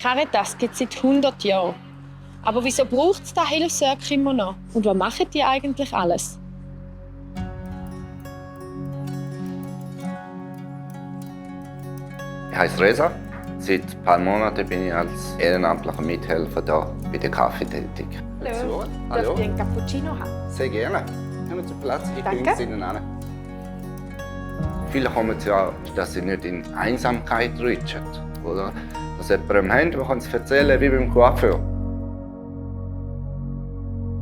Caritas gibt es seit 100 Jahren. Aber wieso braucht es diese Hilfswerke immer noch? Und was machen die eigentlich alles? Ich heiße Reza. Seit ein paar Monaten bin ich als ehrenamtlicher Mithelfer hier bei der Kaffee tätig. Hallo. Hallo. Darf ich einen Cappuccino haben? Sehr gerne. Nehmen Sie Platz, ich Danke. bringe es Ihnen an. Viele kommen ja, dass sie nicht in Einsamkeit rutschen. Oder dass jemandem haben, der es erzählen wie beim Coiffeur.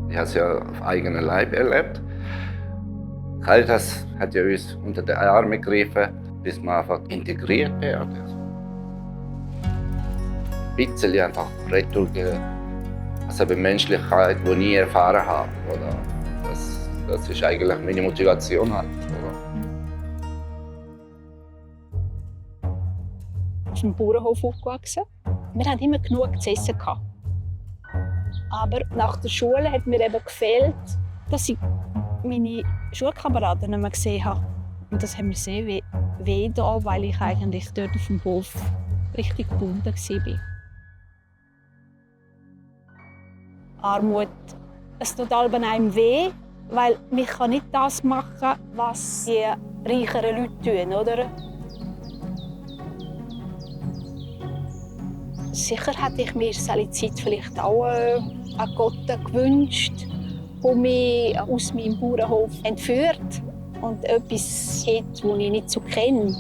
Ich habe es ja auf eigenen Leib erlebt. Caritas hat ja uns unter die Arme gegriffen, bis wir einfach integriert werden. Ein bisschen einfach retour geben. Also eine Menschlichkeit, die ich nie erfahren habe. Oder? Das ist eigentlich meine Motivation. Halt, oder? Auf dem Bauernhof aufgewachsen. Wir hatten immer genug zu essen. Aber nach der Schule hat mir eben gefehlt, dass ich meine Schulkameraden nicht mehr gesehen habe. Und das hat mir sehr weh da, weil ich eigentlich dort auf dem Hof richtig gebunden war. Armut, es tut einem weh, weil ich kann nicht das machen, was die reicheren Leute tun, oder? Sicher hätte ich mir diese Zeit vielleicht auch an Gott gewünscht, der mich aus meinem Bauernhof entführt und etwas hat, das ich nicht so kenne.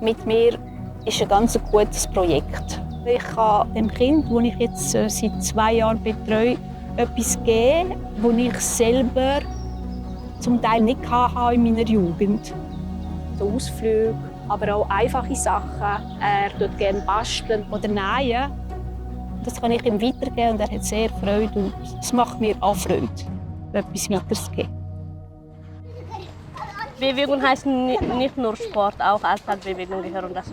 Mit mir ist ein ganz gutes Projekt. Ich kann dem Kind, das ich jetzt seit 2 Jahren betreue, etwas geben, das ich selber zum Teil nicht hatte in meiner Jugend. So Ausflüge, aber auch einfache Sachen. Er tut gerne basteln oder nähen. Das kann ich ihm weitergeben und er hat sehr Freude. Und es macht mir auch Freude, etwas weiterzugeben. Bewegung heißt nicht nur Sport, auch Alltagsbewegung gehören dazu.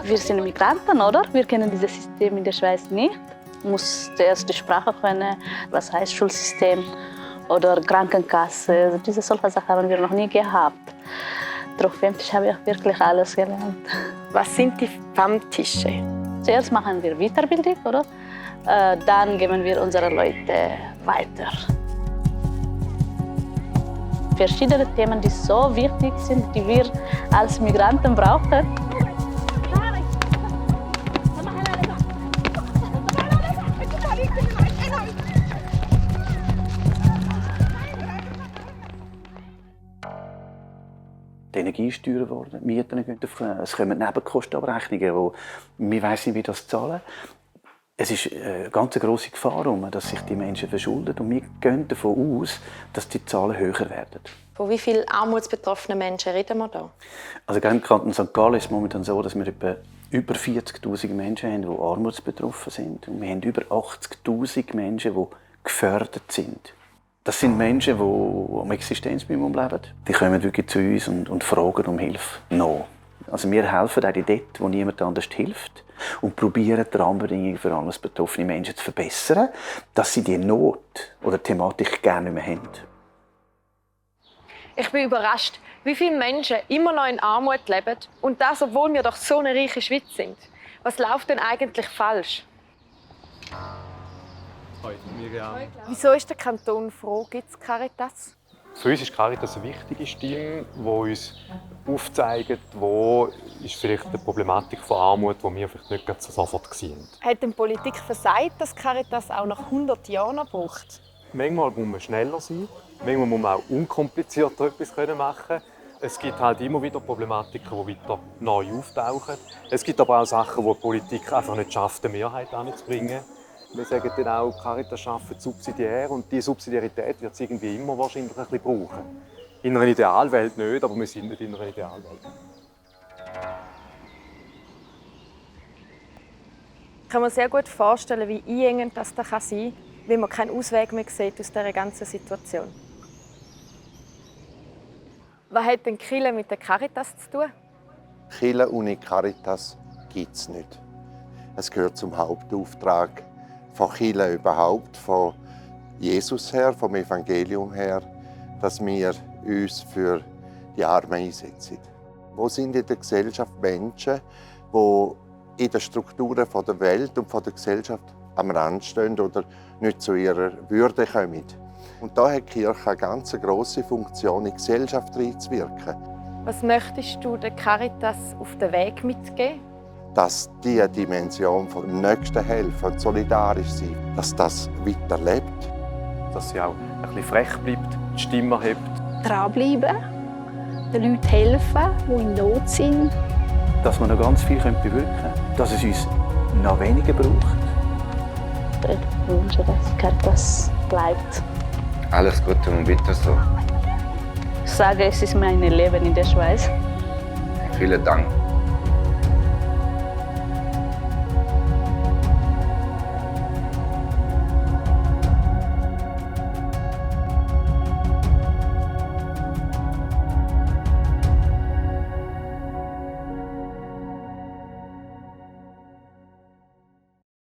Wir sind Migranten, oder? Wir kennen dieses System in der Schweiz nicht. Man muss zuerst die Sprache können, was heißt Schulsystem oder Krankenkasse. Also diese solche Sachen haben wir noch nie gehabt. Trotzdem habe ich wirklich alles gelernt. Was sind die FAM-Tische? Zuerst machen wir Weiterbildung, oder? Dann geben wir unsere Leute weiter. Verschiedene Themen, die so wichtig sind, die wir als Migranten brauchen. Die Energie ist teurer geworden, die Mieten gehen auf, es kommen Nebenkostenabrechnungen, wo wir weiss nicht, wie das zahlen. Es ist eine ganz grosse Gefahr, dass sich die Menschen verschulden. Und wir gehen davon aus, dass die Zahlen höher werden. Von wie vielen armutsbetroffenen Menschen reden wir da? Also im Kanton St. Gallen ist es momentan so, dass wir etwa über 40'000 Menschen haben, die armutsbetroffen sind. Und wir haben über 80'000 Menschen, die gefördert sind. Das sind Menschen, die am Existenzminimum leben. Die kommen wirklich zu uns und fragen um Hilfe nach. Also wir helfen auch dort, wo niemand anders hilft und probieren die Rahmenbedingungen für armutsbetroffene Menschen zu verbessern, dass sie die Not oder Thematik gerne nicht mehr haben. Ich bin überrascht, wie viele Menschen immer noch in Armut leben und das, obwohl wir doch so eine reiche Schweiz sind. Was läuft denn eigentlich falsch? Hoi, Miriam. Wieso ist der Kanton froh, gibt es Caritas? Für uns ist Caritas eine wichtige Stimme, die uns aufzeigt, wo ist vielleicht die Problematik von Armut, die wir vielleicht nicht sofort sehen. Hat die Politik versagt, dass Caritas auch nach 100 Jahren noch braucht? Manchmal muss man schneller sein, manchmal muss man auch unkomplizierter etwas machen. Es gibt halt immer wieder Problematiken, die wieder neu auftauchen. Es gibt aber auch Sachen, wo die Politik einfach nicht schafft, eine Mehrheit anzubringen. Wir sagen dann auch, Caritas arbeitet subsidiär und diese Subsidiarität wird es irgendwie immer wahrscheinlich ein bisschen brauchen. In einer Idealwelt nicht, aber wir sind nicht in einer Idealwelt. Ich kann mir sehr gut vorstellen, wie einengend das sein kann, wenn man keinen Ausweg mehr sieht aus dieser ganzen Situation. Was hat denn Kirche mit der Caritas zu tun? Kirche ohne Caritas gibt es nicht. Es gehört zum Hauptauftrag von Kirche überhaupt, von Jesus her, vom Evangelium her, dass wir uns für die Armen einsetzen. Wo sind in der Gesellschaft Menschen, die in den Strukturen der Welt und der Gesellschaft am Rand stehen oder nicht zu ihrer Würde kommen. Und da hat die Kirche eine ganz grosse Funktion, in die Gesellschaft reinzuwirken. Was möchtest du der Caritas auf den Weg mitgeben? Dass diese Dimension vom Nächsten helfen und solidarisch sein, dass das weiterlebt. Dass sie auch ein bisschen frech bleibt, die Stimme hebt. Dranbleiben, den Leuten helfen, die in Not sind. Dass wir noch ganz viel bewirken können. Dass es uns noch weniger braucht. Ich wünsche, dass Caritas bleibt. Alles Gute und weiter so. Ich sage, es ist mein Leben in der Schweiz. Vielen Dank.